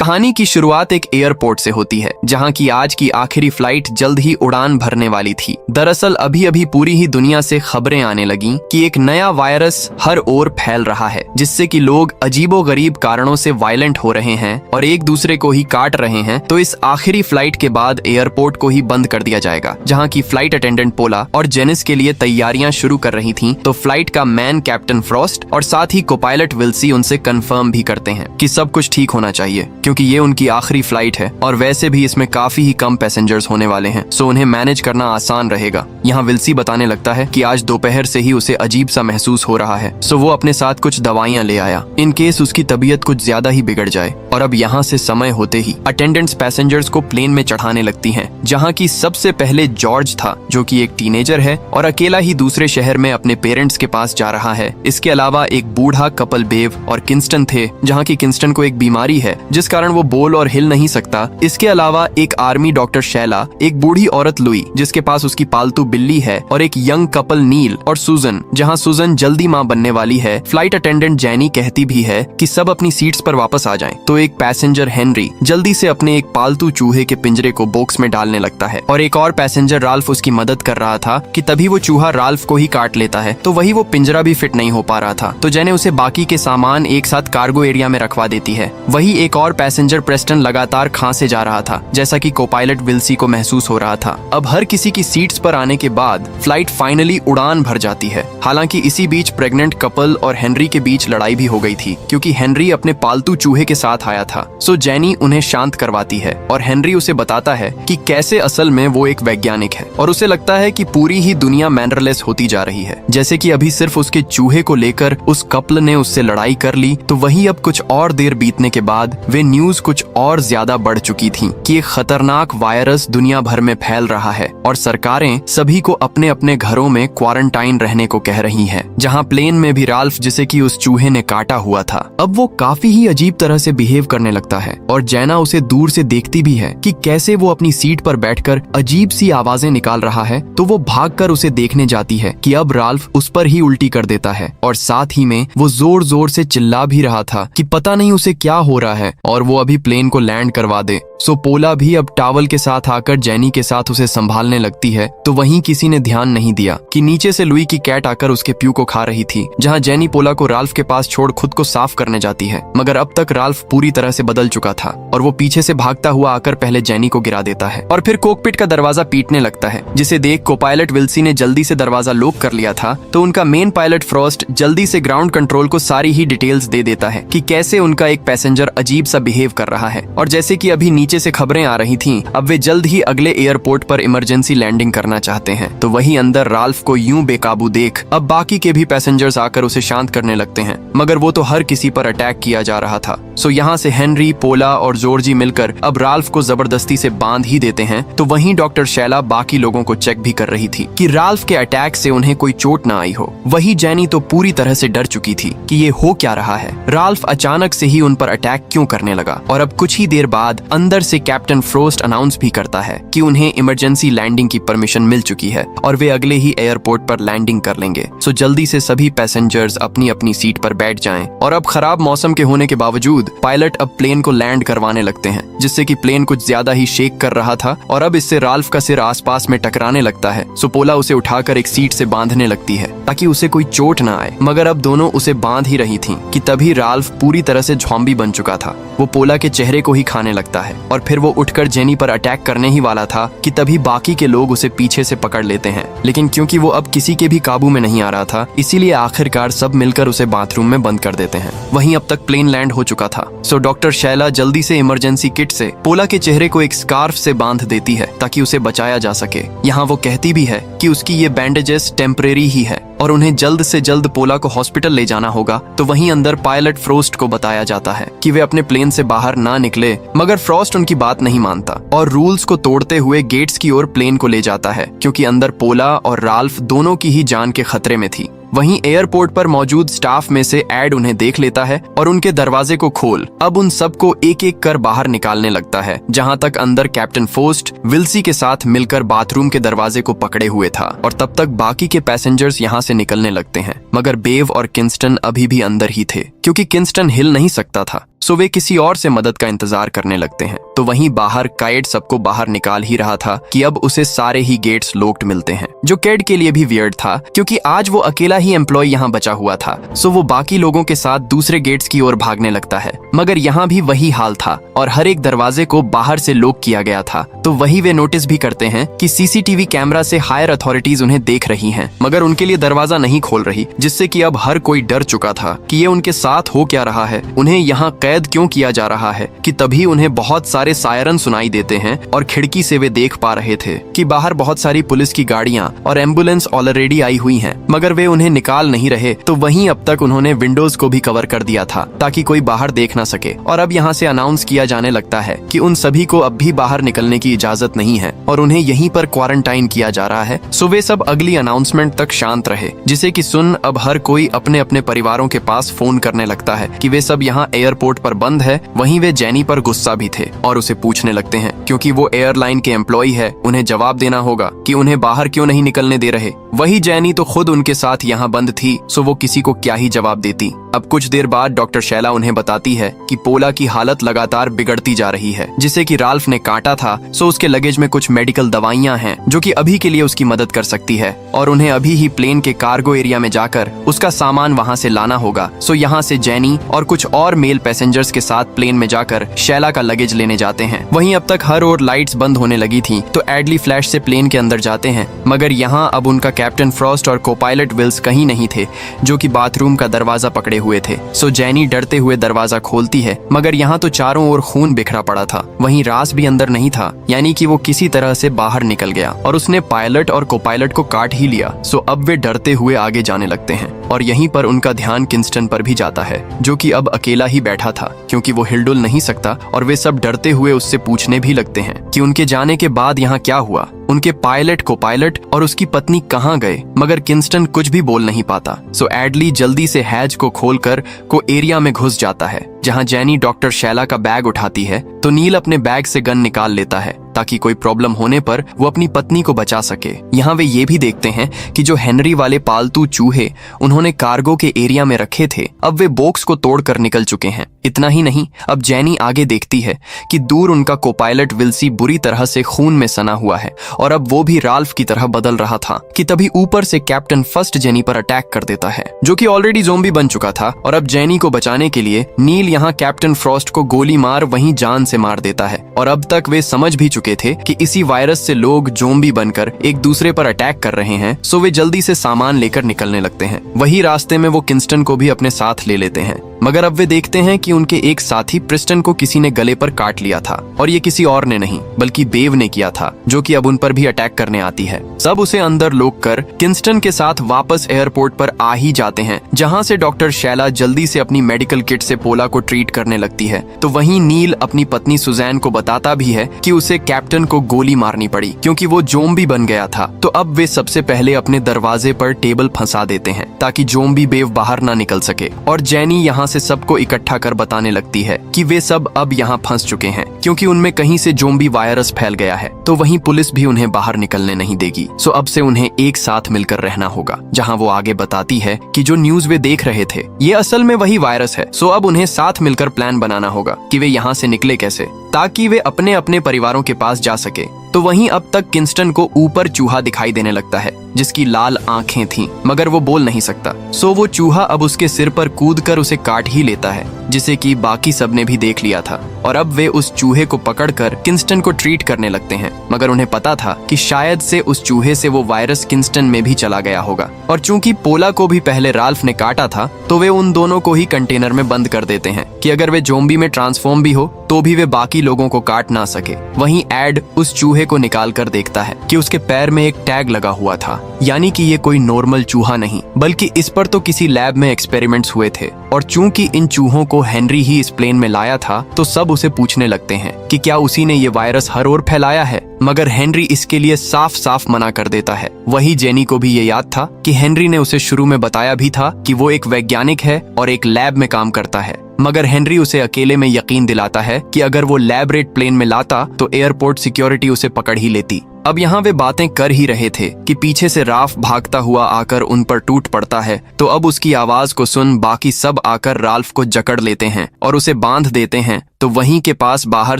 कहानी की शुरुआत एक एयरपोर्ट से होती है, जहां की आज की आखिरी फ्लाइट जल्द ही उड़ान भरने वाली थी। दरअसल अभी अभी पूरी ही दुनिया से खबरें आने लगीं कि एक नया वायरस हर ओर फैल रहा है, जिससे कि लोग अजीबोगरीब कारणों से वायलेंट हो रहे हैं और एक दूसरे को ही काट रहे हैं। तो इस आखिरी फ्लाइट के बाद एयरपोर्ट को ही बंद कर दिया जाएगा, जहां की फ्लाइट अटेंडेंट पोला और जेनिस के लिए तैयारियां शुरू कर रही थीं। तो फ्लाइट का मैन कैप्टन फ्रॉस्ट और साथ ही कोपायलट विल्सी उनसे कंफर्म भी करते हैं कि सब कुछ ठीक होना चाहिए, क्योंकि ये उनकी आखिरी फ्लाइट है और वैसे भी इसमें काफी ही कम पैसेंजर्स होने वाले हैं, सो उन्हें मैनेज करना आसान रहेगा। यहाँ विल्सी बताने लगता है कि आज दोपहर से ही उसे अजीब सा महसूस हो रहा है, सो वो अपने साथ कुछ दवाइयां ले आया इन केस उसकी तबीयत कुछ ज्यादा ही बिगड़ जाए। और अब यहाँ से समय होते ही अटेंडेंट्स पैसेंजर्स को प्लेन में चढ़ाने लगती हैं, जहाँ की सबसे पहले जॉर्ज था, जो कि एक टीनेजर है और अकेला ही दूसरे शहर में अपने पेरेंट्स के पास जा रहा है। इसके अलावा एक बूढ़ा कपल बेव और किंस्टन थे, जहाँ की किंस्टन को एक बीमारी है जिस कारण वो बोल और हिल नहीं सकता। इसके अलावा एक आर्मी डॉक्टर शैला, एक बूढ़ी औरत लुई जिसके पास उसकी पालतू बिल्ली है, और एक यंग कपल नील और सुजन, जहाँ सुजन जल्दी माँ बनने वाली है। फ्लाइट अटेंडेंट जैनी कहती भी है कि सब अपनी सीट्स पर वापस आ जाएं। तो एक पैसेंजर हेनरी जल्दी से अपने एक पालतू चूहे के पिंजरे को बॉक्स में डालने लगता है और एक और पैसेंजर राल्फ उसकी मदद कर रहा था कि तभी वो चूहा राल्फ को ही काट लेता है। तो वही वो पिंजरा भी फिट नहीं हो पा रहा था, तो जैने उसे बाकी के सामान एक साथ कार्गो एरिया में रखवा देती है। वही एक और पैसेंजर प्रेस्टन लगातार खांसे जा रहा था, जैसा कि कोपायलट विल्सी को महसूस हो रहा था। अब हर किसी की सीट्स पर आने के बाद फ्लाइट फाइनली उड़ान भर जाती है। हालांकि इसी बीच प्रेग्नेंट कपल और हेनरी के बीच लड़ाई भी हो गई थी, क्योंकि हेनरी अपने पालतू चूहे के साथ आया था। सो जैनी उन्हें शांत करवाती है और हेनरी उसे बताता है कि कैसे असल में वो एक वैज्ञानिक है और उसे लगता है कि पूरी ही दुनिया मैनरलेस होती जा रही है। जैसे कि अभी सिर्फ उसके चूहे को लेकर उस कपल ने उससे लड़ाई कर ली, तो वही अब कुछ और देर बीतने के बाद वे न्यूज कुछ और ज्यादा बढ़ चुकी थी कि एक खतरनाक वायरस दुनिया भर में फैल रहा है और सरकारें सभी को अपने अपने घरों में क्वारंटाइन रहने को कह रही हैं। जहां प्लेन में भी राल्फ, जिसे कि उस चूहे ने काटा हुआ था, अब वो काफी ही अजीब तरह से बिहेव करने लगता है और जैना उसे दूर से देखती भी है कि कैसे वो अपनी सीट पर बैठकर अजीब सी आवाजें निकाल रहा है। तो वो भागकर उसे देखने जाती है कि अब राल्फ उस पर ही उल्टी कर देता है और साथ ही में वो जोर जोर से चिल्ला भी रहा था कि पता नहीं उसे क्या हो रहा है और वो अभी प्लेन को लैंड करवा दे। सो पोला भी अब टावल के साथ आकर जैनी के साथ उसे संभालने लगती है। तो वहीं किसी ने ध्यान नहीं दिया कि नीचे से लुई की कैट आकर उसके प्यू को खा रही थी, जहां जैनी पोला को राल्फ के पास छोड़ खुद को साफ करने जाती है। मगर अब तक राल्फ पूरी तरह से बदल चुका था और वो पीछे से भागता हुआ आकर पहले जैनी को गिरा देता है और फिर कॉकपिट का दरवाजा पीटने लगता है, जिसे देख कोपायलट विल्सी ने जल्दी से दरवाजा लॉक कर लिया था। तो उनका मेन पायलट फ्रॉस्ट जल्दी से ग्राउंड कंट्रोल को सारी ही डिटेल्स दे देता है कि कैसे उनका एक पैसेंजर अजीब सा बिहेव कर रहा है। और जैसे कि अभी नीचे से खबरें आ रही थीं, अब वे जल्द ही अगले एयरपोर्ट पर इमरजेंसी लैंडिंग करना चाहते हैं। तो वही अंदर राल्फ को यूं बेकाबू देख अब बाकी के भी पैसेंजर्स आकर उसे शांत करने लगते हैं, मगर वो तो हर किसी पर अटैक किया जा रहा था। सो यहाँ से हेनरी, पोला और जॉर्जी मिलकर अब राल्फ को जबरदस्ती से बांध ही देते हैं। तो वहीं डॉक्टर शैला बाकी लोगों को चेक भी कर रही थी कि राल्फ के अटैक से उन्हें कोई चोट ना आई हो। वही जैनी तो पूरी तरह से डर चुकी थी कि ये हो क्या रहा है, राल्फ अचानक से ही उन पर अटैक क्यों करने लगा। और अब कुछ ही देर बाद अंदर से कैप्टन फ्रोस्ट अनाउंस भी करता है कि उन्हें इमरजेंसी लैंडिंग की परमिशन मिल चुकी है और वे अगले ही एयरपोर्ट पर लैंडिंग कर लेंगे। सो जल्दी से सभी पैसेंजर्स अपनी अपनी सीट पर बैठ जाएं। और अब खराब मौसम के होने के बावजूद पायलट अब प्लेन को लैंड करवाने लगते हैं, जिससे कि प्लेन कुछ ज्यादा ही शेक कर रहा था और अब इससे राल्फ का सिर आसपास में टकराने लगता है। सो पोला उसे उठाकर एक सीट से बांधने लगती है ताकि उसे कोई चोट ना आए, मगर अब दोनों उसे बांध ही रही थी कि तभी राल्फ पूरी तरह से ज़ॉम्बी बन चुका था। वो पोला के चेहरे को ही खाने लगता है और फिर वो उठकर जेनी पर अटैक करने ही वाला था कि तभी बाकी के लोग उसे पीछे से पकड़ लेते हैं। लेकिन क्योंकि वो अब किसी के भी काबू में नहीं आ रहा था, इसीलिए आखिरकार सब मिलकर उसे बाथरूम में बंद कर देते हैं। वहीं अब तक प्लेन लैंड हो चुका था। सो डॉक्टर शैला जल्दी से इमरजेंसी किट से पोला के चेहरे को एक स्कार्फ से बांध देती है ताकि उसे बचाया जा सके। यहाँ वो कहती भी है कि उसकी ये बैंडेजेस टेम्परेरी ही है और उन्हें जल्द से जल्द पोला को हॉस्पिटल ले जाना होगा। तो वहीं अंदर पायलट फ्रोस्ट को बताया जाता है कि वे अपने प्लेन से बाहर ना निकले, मगर फ्रॉस्ट उनकी बात नहीं मानता और रूल्स को तोड़ते हुए गेट्स की ओर प्लेन को ले जाता है, क्योंकि अंदर पोला और राल्फ दोनों की ही जान के खतरे में थी। वहीं एयरपोर्ट पर मौजूद स्टाफ में से एड उन्हें देख लेता है और उनके दरवाजे को खोल अब उन सबको एक एक कर बाहर निकालने लगता है, जहां तक अंदर कैप्टन फोस्ट विल्सी के साथ मिलकर बाथरूम के दरवाजे को पकड़े हुए था और तब तक बाकी के पैसेंजर्स यहां से निकलने लगते हैं। मगर बेव और किंस्टन अभी भी अंदर ही थे, क्योंकि किंस्टन हिल नहीं सकता था। सो वे किसी और से मदद का इंतजार करने लगते हैं। तो वहीं बाहर कैड सबको बाहर निकाल ही रहा था कि अब उसे सारे ही गेट्स लॉक्ड मिलते हैं, जो कैड के लिए भी वियर्ड था क्योंकि आज वो अकेला ही एम्प्लॉय यहाँ बचा हुआ था। सो वो बाकी लोगों के साथ दूसरे गेट्स की ओर भागने लगता है, मगर यहाँ भी वही हाल था और हर एक दरवाजे को बाहर से लॉक किया गया था। तो वही वे नोटिस भी करते हैं कि सीसीटीवी कैमरा से हायर अथॉरिटीज उन्हें देख रही हैं, मगर उनके लिए दरवाजा नहीं खोल रही, जिससे कि अब हर कोई डर चुका था कि ये उनके साथ हो क्या रहा है, उन्हें यहाँ कैद क्यों किया जा रहा है। कि तभी उन्हें बहुत सारे सायरन सुनाई देते हैं और खिड़की से वे देख पा रहे थे कि बाहर बहुत सारी पुलिस की गाड़ियां और एम्बुलेंस ऑलरेडी आई हुई हैं, मगर वे उन्हें निकाल नहीं रहे। तो वहीं अब तक उन्होंने विंडोज को भी कवर कर दिया था ताकि कोई बाहर देख ना सके। और अब यहाँ से अनाउंस किया जाने लगता है कि उन सभी को अब भी बाहर निकलने की इजाजत नहीं है और उन्हें यहीं पर क्वारंटाइन किया जा रहा है। सो वे सब अगली अनाउंसमेंट तक शांत रहे, जिसे कि सुन अब हर कोई अपने अपने परिवारों के पास फोन करने लगता है कि वे सब यहाँ एयरपोर्ट पर बंद है। वहीं वे जेनी पर गुस्सा भी थे और उसे पूछने लगते हैं क्योंकि वो एयरलाइन के एम्प्लॉय है, उन्हें जवाब देना होगा कि उन्हें बाहर क्यों नहीं निकलने दे रहे। वही जेनी तो खुद उनके साथ यहाँ बंद थी, सो वो किसी को क्या ही जवाब देती। अब कुछ देर बाद डॉक्टर शैला उन्हें बताती है कि पोला की हालत लगातार बिगड़ती जा रही है, जिसे कि राल्फ ने काटा था। सो उसके लगेज में कुछ मेडिकल दवाइयां हैं जो कि अभी के लिए उसकी मदद कर सकती है और उन्हें अभी ही प्लेन के कार्गो एरिया में जाकर उसका सामान वहां से लाना होगा। सो यहाँ से जेनी और कुछ और मेल पैसेंजर्स के साथ प्लेन में जाकर शैला का लगेज लेने जाते हैं। वहीं अब तक हर ओर लाइट्स बंद होने लगी थी, तो एडली फ्लैश से प्लेन के अंदर जाते हैं, मगर यहाँ अब उनका कैप्टन फ्रॉस्ट और कोपायलट विल्स कहीं नहीं थे, जो कि बाथरूम का दरवाजा पकड़े हुए थे। सो जेनी डरते हुए दरवाजा खोलती है, मगर यहाँ तो चारों ओर खून बिखरा पड़ा था। वहीं रास भी अंदर नहीं था, यानी कि वो किसी तरह से बाहर निकल गया और उसने पायलट और कोपायलट को काट ही लिया। सो अब वे डरते हुए आगे जाने लगते हैं और यहीं पर उनका ध्यान किंस्टन पर भी जाता है, जो कि अब अकेला ही बैठा था क्योंकि वो हिलडुल नहीं सकता। और वे सब डरते हुए उससे पूछने भी लगते हैं कि उनके जाने के बाद यहाँ क्या हुआ, उनके पायलट कोपायलट और उसकी पत्नी कहाँ गए, मगर किंस्टन कुछ भी बोल नहीं पाता। सो एडली जल्दी से हैज को खोलकर को एरिया में घुस जाता है, जहाँ जेनी डॉक्टर शैला का बैग उठाती है तो नील अपने बैग से गन निकाल लेता है ताकि कोई प्रॉब्लम होने पर वो अपनी पत्नी को बचा सके। यहाँ वे ये भी देखते हैं कि जो हेनरी वाले पालतू चूहे उन्होंने कार्गो के एरिया में रखे थे, अब वे बॉक्स को तोड़कर निकल चुके हैं। इतना ही नहीं, अब जेनी आगे देखती है कि दूर उनका कोपायलट विल्सी बुरी तरह से खून में सना हुआ है और अब वो भी राल्फ की तरह बदल रहा था कि तभी ऊपर से कैप्टन फर्स्ट जेनी पर अटैक कर देता है, जो कि ऑलरेडी ज़ोंबी बन चुका था। और अब जेनी को बचाने के लिए नील यहाँ कैप्टन फ्रॉस्ट को गोली मार वहीं जान से मार देता है। और अब तक वे समझ भी चुके थे कि इसी वायरस से लोग ज़ोंबी बनकर एक दूसरे पर अटैक कर रहे हैं। सो वे जल्दी से सामान लेकर निकलने लगते हैं। वही रास्ते में वो किंस्टन को भी अपने साथ ले लेते हैं, मगर अब वे देखते हैं कि उनके एक साथी प्रिस्टन को किसी ने गले पर काट लिया था और ये किसी और ने नहीं बल्कि बेव ने किया था, जो कि अब उन पर भी अटैक करने आती है। सब उसे अंदर लोक कर किंस्टन के साथ वापस एयरपोर्ट पर आ ही जाते हैं, जहां से डॉक्टर शैला जल्दी से अपनी मेडिकल किट से पोला को ट्रीट करने लगती है। तो वहीं नील अपनी पत्नी सुजैन को बताता भी है कि उसे कैप्टन को गोली मारनी पड़ी क्योंकि वो ज़ोंबी बन गया था। तो अब वे सबसे पहले अपने दरवाजे पर टेबल फंसा देते हैं ताकि ज़ोंबी बेव बाहर ना निकल सके। और जेनी यहाँ से सबको इकट्ठा कर बताने लगती है कि वे सब अब यहाँ फंस चुके हैं क्योंकि उनमें कहीं से ज़ोंबी वायरस फैल गया है। तो वहीं पुलिस भी उन्हें बाहर निकलने नहीं देगी। सो अब से उन्हें एक साथ मिलकर रहना होगा, जहाँ वो आगे बताती है कि जो न्यूज वे देख रहे थे ये असल में वही वायरस है। सो अब उन्हें साथ मिलकर प्लान बनाना होगा कि वे यहाँ से निकले कैसे, ताकि वे अपने अपने परिवारों के पास जा सके। तो वहीं अब तक किंस्टन को ऊपर चूहा दिखाई देने लगता है जिसकी लाल आंखें थीं, मगर वो बोल नहीं सकता। सो वो चूहा अब उसके सिर पर कूदकर उसे काट ही लेता है, जिसे कि बाकी सब ने भी देख लिया था। और अब वे उस चूहे को पकड़कर किंस्टन को ट्रीट करने लगते हैं, मगर उन्हें पता था कि शायद से उस चूहे से वो वायरस किंस्टन में भी चला गया होगा। और चूंकि पोला को भी पहले राल्फ ने काटा था, तो वे उन दोनों को ही कंटेनर में बंद कर देते हैं कि अगर वे ज़ोंबी में ट्रांसफॉर्म भी हो तो भी वे बाकी लोगों को काट ना सके। वहीं एड उस चूहे को निकाल कर देखता है कि उसके पैर में एक टैग लगा हुआ था, यानी कि ये कोई नॉर्मल चूहा नहीं बल्कि इस पर तो किसी लैब में एक्सपेरिमेंट्स हुए थे। और चूंकि इन चूहों को हेनरी ही इस प्लेन में लाया था, तो सब उसे पूछने लगते हैं कि क्या उसी ने ये वायरस हर ओर फैलाया है, मगर हेनरी इसके लिए साफ साफ मना कर देता है। वही जेनी को भी ये याद था कि हेनरी ने उसे शुरू में बताया भी था कि वो एक वैज्ञानिक है और एक लैब में काम करता है, मगर हेनरी उसे अकेले में यकीन दिलाता है कि अगर वो लैब रेट प्लेन में लाता तो एयरपोर्ट सिक्योरिटी उसे पकड़ ही लेती। अब यहाँ वे बातें कर ही रहे थे कि पीछे से राल्फ भागता हुआ आकर उन पर टूट पड़ता है। तो अब उसकी आवाज को सुन बाकी सब आकर राल्फ को जकड़ लेते हैं और उसे बांध देते हैं। तो वहीं के पास बाहर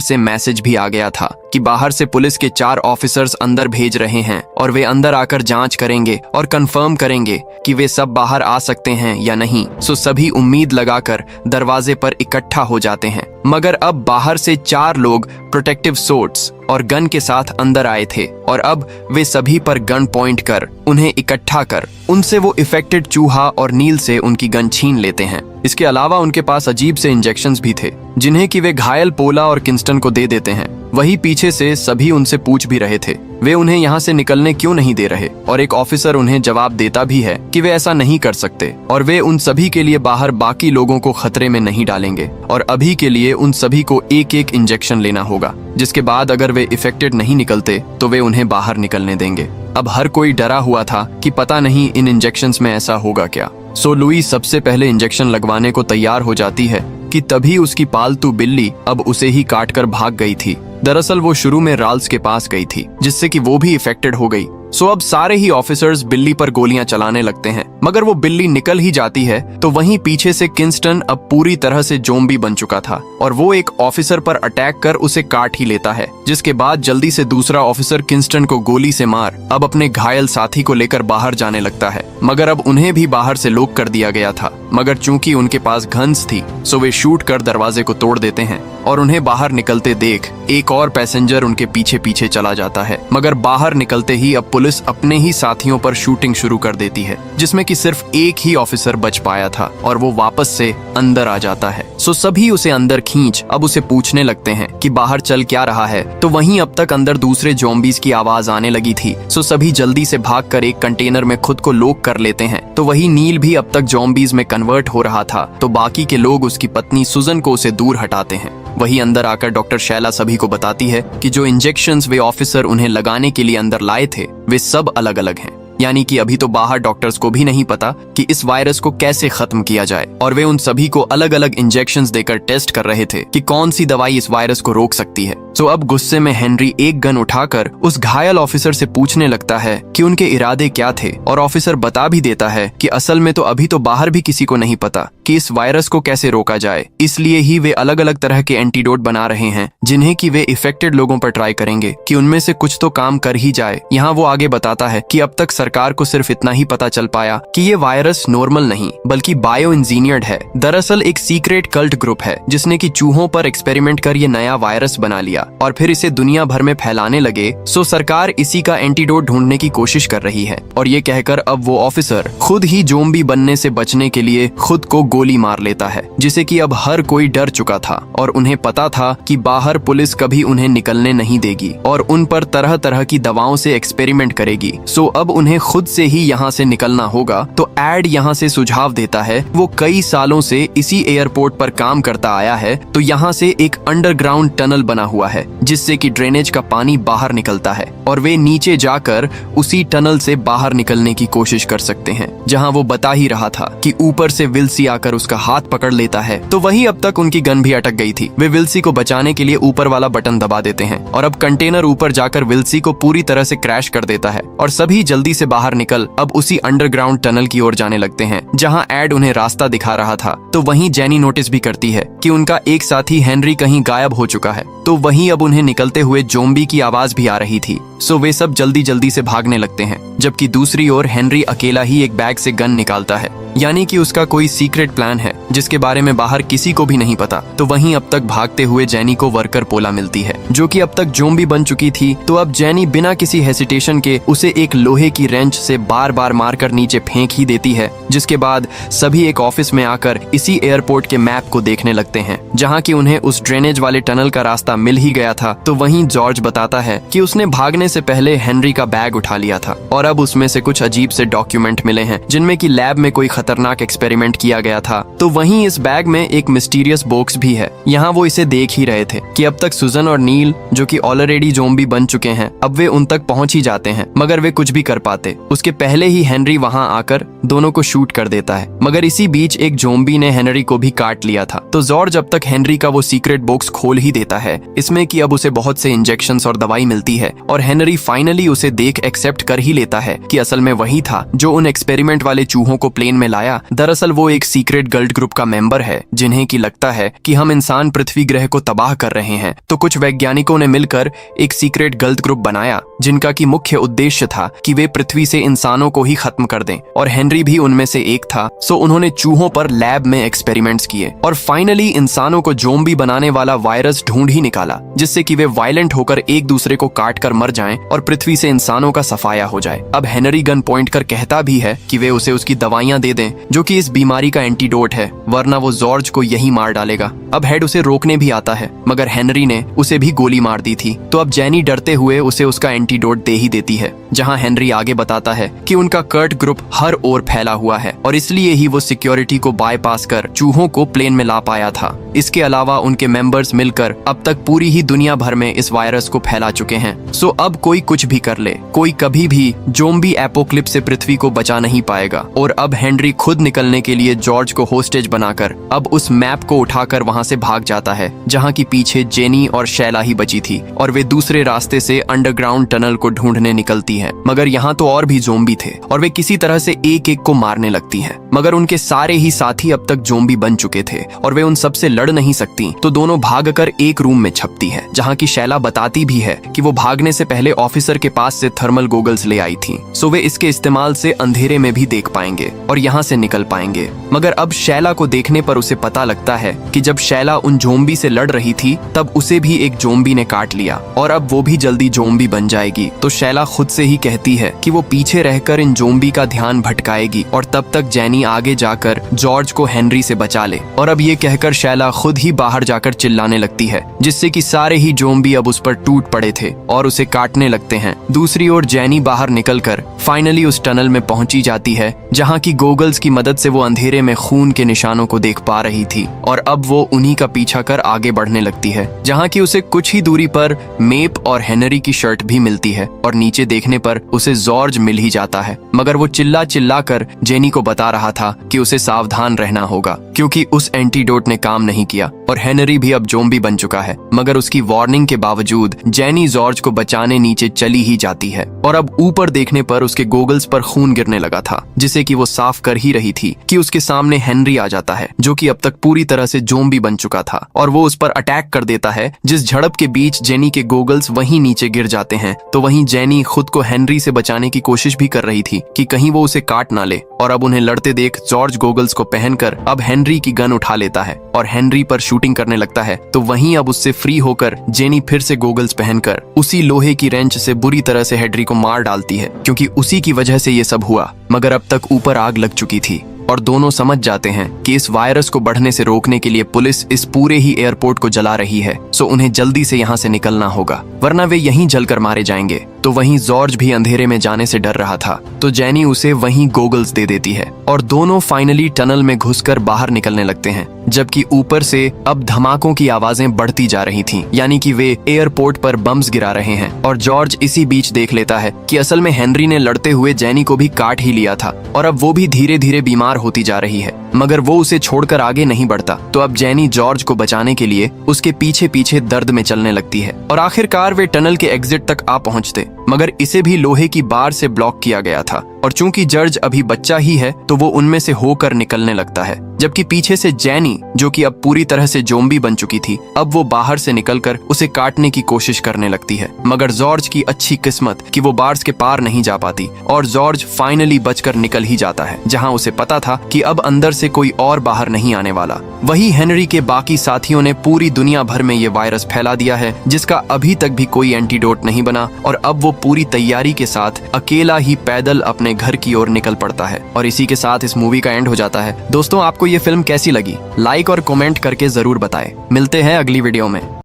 से मैसेज भी आ गया था कि बाहर से पुलिस के 4 ऑफिसर्स अंदर भेज रहे हैं और वे अंदर आकर जांच करेंगे और कंफर्म करेंगे कि वे सब बाहर आ सकते हैं या नहीं। सो सभी उम्मीद लगाकर दरवाजे पर इकट्ठा हो जाते हैं, मगर अब बाहर से 4 लोग प्रोटेक्टिव सोर्ड्स और गन के साथ अंदर आए थे और अब वे सभी पर गन पॉइंट कर उन्हें इकट्ठा कर उनसे वो इफेक्टेड चूहा और नील से उनकी गन छीन लेते हैं। इसके अलावा उनके पास अजीब से इंजेक्शंस भी थे जिन्हें कि वे घायल पोला और किंस्टन को दे देते हैं। वही पीछे से सभी उनसे पूछ भी रहे थे वे उन्हें यहाँ से निकलने क्यों नहीं दे रहे, और एक ऑफिसर उन्हें जवाब देता भी है कि वे ऐसा नहीं कर सकते और वे उन सभी के लिए बाहर बाकी लोगों को खतरे में नहीं डालेंगे और अभी के लिए उन सभी को एक एक इंजेक्शन लेना होगा, जिसके बाद अगर वे इफेक्टेड नहीं निकलते तो वे उन्हें बाहर निकलने देंगे। अब हर कोई डरा हुआ था कि पता नहीं इन इंजेक्शंस में ऐसा होगा क्या। सो लुई सबसे पहले इंजेक्शन लगवाने को तैयार हो जाती है कि तभी उसकी पालतू बिल्ली अब उसे ही काटकर भाग गई थी। दरअसल वो शुरू में राल्स के पास गई थी जिससे कि वो भी इफेक्टेड हो गई। सो अब सारे ही ऑफिसर्स बिल्ली पर गोलियां चलाने लगते हैं, मगर वो बिल्ली निकल ही जाती है। तो वहीं पीछे से किंस्टन अब पूरी तरह से ज़ॉम्बी बन चुका था और वो एक ऑफिसर पर अटैक कर उसे काट ही लेता है, जिसके बाद जल्दी से दूसरा ऑफिसर किंस्टन को गोली से मार अब अपने घायल साथी को लेकर बाहर जाने लगता है। मगर अब उन्हें भी बाहर से लॉक कर दिया गया था, मगर चूंकि उनके पास गन्स थी सो वे शूट कर दरवाजे को तोड़ देते हैं और उन्हें बाहर निकलते देख एक और पैसेंजर उनके पीछे पीछे चला जाता है। मगर बाहर निकलते ही अब पुलिस अपने ही साथियों पर शूटिंग शुरू कर देती है, जिसमें कि सिर्फ एक ही ऑफिसर बच पाया था और वो वापस से अंदर आ जाता है। सो सभी उसे अंदर खींच अब उसे पूछने लगते हैं कि बाहर चल क्या रहा है। तो वहीं अब तक अंदर दूसरे ज़ॉम्बीज़ की आवाज आने लगी थी। सो सभी जल्दी से भागकर एक कंटेनर में खुद को लॉक कर लेते हैं। तो वही नील भी अब तक ज़ॉम्बीज़ में कन्वर्ट हो रहा था, तो बाकी के लोग उसकी पत्नी सुजन को उसे दूर हटाते हैं। वही अंदर आकर डॉक्टर शैला सभी को बताती है कि जो इंजेक्शंस वे ऑफिसर उन्हें लगाने के लिए अंदर लाए थे वे सब अलग अलग हैं, यानी कि अभी तो बाहर डॉक्टर्स को भी नहीं पता कि इस वायरस को कैसे खत्म किया जाए और वे उन सभी को अलग अलग इंजेक्शंस देकर टेस्ट कर रहे थे कि कौन सी दवाई इस वायरस को रोक सकती है। सो अब गुस्से में हेनरी एक गन उठाकर उस घायल ऑफिसर से पूछने लगता है कि उनके इरादे क्या थे और ऑफिसर बता भी देता है कि असल में तो अभी तो बाहर भी किसी को नहीं पता कि इस वायरस को कैसे रोका जाए, इसलिए ही वे अलग अलग तरह के एंटीडोट बना रहे हैं जिन्हें कि वे इफेक्टेड लोगों पर ट्राई करेंगे कि उनमें से कुछ तो काम कर ही जाए। यहाँ वो आगे बताता है कि अब तक सरकार को सिर्फ इतना ही पता चल पाया कि ये वायरस नॉर्मल नहीं बल्कि बायो इंजीनियर्ड है। दरअसल एक सीक्रेट कल्ट ग्रुप है जिसने कि चूहों पर एक्सपेरिमेंट कर ये नया वायरस बना लिया और फिर इसे दुनिया भर में फैलाने लगे। सो सरकार इसी का एंटीडोट ढूंढने की कोशिश कर रही है और ये कहकर अब वो ऑफिसर खुद ही ज़ॉम्बी बनने से बचने के लिए खुद को गोली मार लेता है, जिसे कि अब हर कोई डर चुका था और उन्हें पता था कि बाहर पुलिस कभी उन्हें निकलने नहीं देगी और उन पर तरह तरह की दवाओं से एक्सपेरिमेंट करेगी। सो अब उन्हें खुद से ही यहाँ से निकलना होगा। तो एड यहाँ से सुझाव देता है वो कई सालों से इसी एयरपोर्ट पर काम करता आया है, तो यहाँ से एक अंडरग्राउंड टनल बना हुआ है जिससे कि ड्रेनेज का पानी बाहर निकलता है और वे नीचे जाकर उसी टनल से बाहर निकलने की कोशिश कर सकते हैं। जहाँ वो बता ही रहा था कि ऊपर से विल्सी आकर उसका हाथ पकड़ लेता है। तो वही अब तक उनकी गन भी अटक गई थी। वे विल्सी को बचाने के लिए ऊपर वाला बटन दबा देते हैं और अब कंटेनर ऊपर जाकर विल्सी को पूरी तरह से क्रैश कर देता है और सभी जल्दी से बाहर निकल अब उसी अंडरग्राउंड टनल की ओर जाने लगते हैं जहाँ एड उन्हें रास्ता दिखा रहा था। तो वहीं जेनी नोटिस भी करती है कि उनका एक साथी हेनरी कहीं गायब हो चुका है। तो वहीं अब उन्हें निकलते हुए ज़ॉम्बी की आवाज भी आ रही थी। सो वे सब जल्दी जल्दी से भागने लगते हैं, जबकि दूसरी ओर हेनरी अकेला ही एक बैग से गन निकालता है, यानी कि उसका कोई सीक्रेट प्लान है जिसके बारे में बाहर किसी को भी नहीं पता। तो वहीं अब तक भागते हुए जेनी को वर्कर पोला मिलती है जो कि अब तक ज़ॉम्बी बन चुकी थी। तो अब जेनी बिना किसी हेसिटेशन के उसे एक लोहे की रेंच से बार बार मारकर नीचे फेंक ही देती है, जिसके बाद सभी एक ऑफिस में आकर इसी एयरपोर्ट के मैप को देखने लगते हैं जहाँ की उन्हें उस ड्रेनेज वाले टनल का रास्ता मिल ही गया था। तो वहीं जॉर्ज बताता है कि उसने भागने से पहले हेनरी का बैग उठा लिया था और अब उसमें से कुछ अजीब से डॉक्यूमेंट मिले हैं जिनमें कि लैब में कोई खतरनाक एक्सपेरिमेंट किया गया था। तो वहीं इस बैग में एक मिस्टीरियस बॉक्स भी है। यहाँ वो इसे देख ही रहे थे कि अब तक सुजन और नील, जो कि ऑलरेडी ज़ॉम्बी बन चुके हैं, अब वे उन तक पहुंच ही जाते हैं, मगर वे कुछ भी कर पाते उसके पहले ही हेनरी वहां आकर दोनों को शूट कर देता है। मगर इसी बीच एक ज़ॉम्बी ने हेनरी को भी काट लिया था। तो जॉर्ज अब तक हेनरी का वो सीक्रेट बॉक्स खोल ही देता है, इसमें कि अब उसे बहुत से इंजेक्शंस और दवाई मिलती है, और हेनरी फाइनली उसे देख एक्सेप्ट कर ही लेता है कि असल में वही था जो उन एक्सपेरिमेंट वाले चूहों को प्लेन में लाया। दरअसल वो एक सीक्रेट गर्ल्ड ग्रुप का मेंबर है, जिन्हें की लगता है कि हम इंसान पृथ्वी ग्रह को तबाह कर रहे हैं। तो कुछ वैज्ञानिकों ने मिलकर एक सीक्रेट गर्ल्ड ग्रुप बनाया, जिनका की मुख्य उद्देश्य था कि वे पृथ्वी से इंसानों को ही खत्म कर दें, और हेनरी भी उनमें से एक था। सो उन्होंने चूहों पर लैब में एक्सपेरिमेंट्स किए और फाइनली इंसानों को ज़ॉम्बी बनाने वाला वायरस ढूंढ ही निकाला, जिससे कि वे वायलेंट होकर एक दूसरे को काट कर मर जाएं और पृथ्वी से इंसानों का सफाया हो जाए। अब हेनरी गन पॉइंट कर कहता भी है कि वे उसे उसकी दवाइयां दे दें, जो कि इस बीमारी का एंटीडोट है, वरना वो जॉर्ज को यही मार डालेगा। अब हेड उसे रोकने भी आता है, मगर हेनरी ने उसे भी गोली मार दी थी। तो अब जेनी डरते हुए उसे उसका एंटीडोट दे ही देती है, जहां हेनरी आगे बताता है कि उनका कर्ट ग्रुप हर ओर फैला हुआ है और इसलिए ही वो सिक्योरिटी को बाईपास कर चूहों को प्लेन में ला पाया था। इसके अलावा उनके मेंबर्स मिलकर अब तक पूरी ही दुनिया भर में इस वायरस को फैला चुके हैं। सो अब कोई कुछ भी कर ले, कोई कभी भी ज़ॉम्बी एपोक्लिप्स से पृथ्वी को बचा नहीं पाएगा। और अब हेनरी खुद निकलने के लिए जॉर्ज को होस्टेज बनाकर अब उस मैप को उठाकर वहां से भाग जाता है, जहां की पीछे जेनी और शैला ही बची थी, और वे दूसरे रास्ते से अंडरग्राउंड टनल को ढूंढने निकलती है। मगर यहाँ तो और भी ज़ॉम्बी थे और वे किसी तरह से एक एक को मारने लगती हैं, मगर उनके सारे ही साथी अब तक ज़ॉम्बी बन चुके थे और वे उन सबसे लड़ नहीं सकती। तो दोनों भागकर एक रूम में छपती है, जहाँ की शैला बताती भी है कि वो भागने से पहले ऑफिसर के पास से थर्मल गोगल्स ले आई थी, सो वे इसके इस्तेमाल से अंधेरे में भी देख पाएंगे और यहाँ से निकल पाएंगे। मगर अब शैला को देखने पर उसे पता लगता है कि जब शैला उन ज़ॉम्बी से लड़ रही थी तब उसे भी एक ज़ॉम्बी ने काट लिया और अब वो भी जल्दी ज़ॉम्बी बन जाएगी। तो शैला खुद से ही कहती है कि वो पीछे रहकर इन ज़ॉम्बी का ध्यान भटकाएगी और तब तक जेनी आगे जाकर जॉर्ज को हेनरी से बचा ले। और अब ये कहकर शैला खुद ही बाहर जाकर चिल्लाने लगती है, जिससे कि सारे ही ज़ॉम्बी अब उस पर टूट पड़े थे और उसे काटने लगते हैं। दूसरी ओर जेनी बाहर निकलकर फाइनली उस टनल में पहुंची जाती है, जहां की गोगल्स की मदद से वो अंधेरे में खून के निशानों को देख पा रही थी और अब वो उन्हीं का पीछा कर आगे बढ़ने लगती है, जहां की उसे कुछ ही दूरी पर मेप और हेनरी की शर्ट भी मिलती है और नीचे देखने पर उसे जॉर्ज मिल ही जाता है। मगर वो चिल्ला चिल्ला कर जेनी को बता रहा था कि उसे सावधान रहना होगा, क्योंकि उस एंटीडोट ने काम नहीं किया और हेनरी भी अब ज़ॉम्बी बन चुका है। मगर उसकी वार्निंग के बावजूद जेनी जॉर्ज को बचाने नीचे चली ही जाती है और अब ऊपर देखने पर उसके गोगल्स पर खून गिरने लगा था, जिसे कि वो साफ कर ही रही थी कि उसके सामने हेनरी आ जाता है, जो कि अब तक पूरी तरह से ज़ॉम्बी बन चुका था, और वो उस पर अटैक कर देता है, जिस झड़प के बीच जेनी के गोगल्स वहीं नीचे गिर जाते हैं। तो वहीं जेनी खुद को हेनरी से बचाने की कोशिश भी कर रही थी कि कहीं वो उसे काट ना ले, और अब उन्हें लड़ते देख जॉर्ज गोगल्स को पहनकर अब हेनरी की गन उठा लेता है और हेनरी पर शूटिंग करने लगता है। तो वहीं अब उससे फ्री होकर जेनी फिर से गोगल्स पहनकर उसी लोहे की रेंच से बुरी तरह से हेनरी को मार डालती है, क्योंकि उसी की वजह से ये सब हुआ। मगर अब तक ऊपर आग लग चुकी थी और दोनों समझ जाते हैं कि इस वायरस को बढ़ने से रोकने के लिए पुलिस इस पूरे ही एयरपोर्ट को जला रही है। सो उन्हें जल्दी से यहाँ से निकलना होगा, वरना वे यहीं जलकर मारे जाएंगे। तो वहीं जॉर्ज भी अंधेरे में जाने से डर रहा था, तो जेनी उसे वहीं गोगल्स दे देती है और दोनों फाइनली टनल में घुसकर बाहर निकलने लगते हैं, जबकि ऊपर से अब धमाकों की आवाजें बढ़ती जा रही थीं, यानी कि वे एयरपोर्ट पर बम्स गिरा रहे हैं। और जॉर्ज इसी बीच देख लेता है कि असल में हेनरी ने लड़ते हुए जेनी को भी काट ही लिया था और अब वो भी धीरे धीरे बीमार होती जा रही है, मगर वो उसे छोड़कर आगे नहीं बढ़ता। तो अब जेनी जॉर्ज को बचाने के लिए उसके पीछे पीछे दर्द में चलने लगती है और आखिरकार वे टनल के एग्जिट तक आ पहुंचते, मगर इसे भी लोहे की बार से ब्लॉक किया गया था। और चूंकि जॉर्ज अभी बच्चा ही है तो वो उनमें से होकर निकलने लगता है, जबकि पीछे से जेनी, जो कि अब पूरी तरह से ज़ॉम्बी बन चुकी थी, अब वो बाहर से निकलकर उसे काटने की कोशिश करने लगती है। मगर जॉर्ज की अच्छी किस्मत कि वो बार्स के पार नहीं जा पाती और जॉर्ज फाइनली बचकर निकल ही जाता है, जहां उसे पता था कि अब अंदर से कोई और बाहर नहीं आने वाला। वही हेनरी के बाकी साथियों ने पूरी दुनिया भर में ये वायरस फैला दिया है, जिसका अभी तक भी कोई एंटीडोट नहीं बना, और अब वो पूरी तैयारी के साथ अकेला ही पैदल अपने घर की ओर निकल पड़ता है। और इसी के साथ इस मूवी का एंड हो जाता है। दोस्तों, आपको ये फिल्म कैसी लगी? लाइक और कमेंट करके जरूर बताएं। मिलते हैं अगली वीडियो में।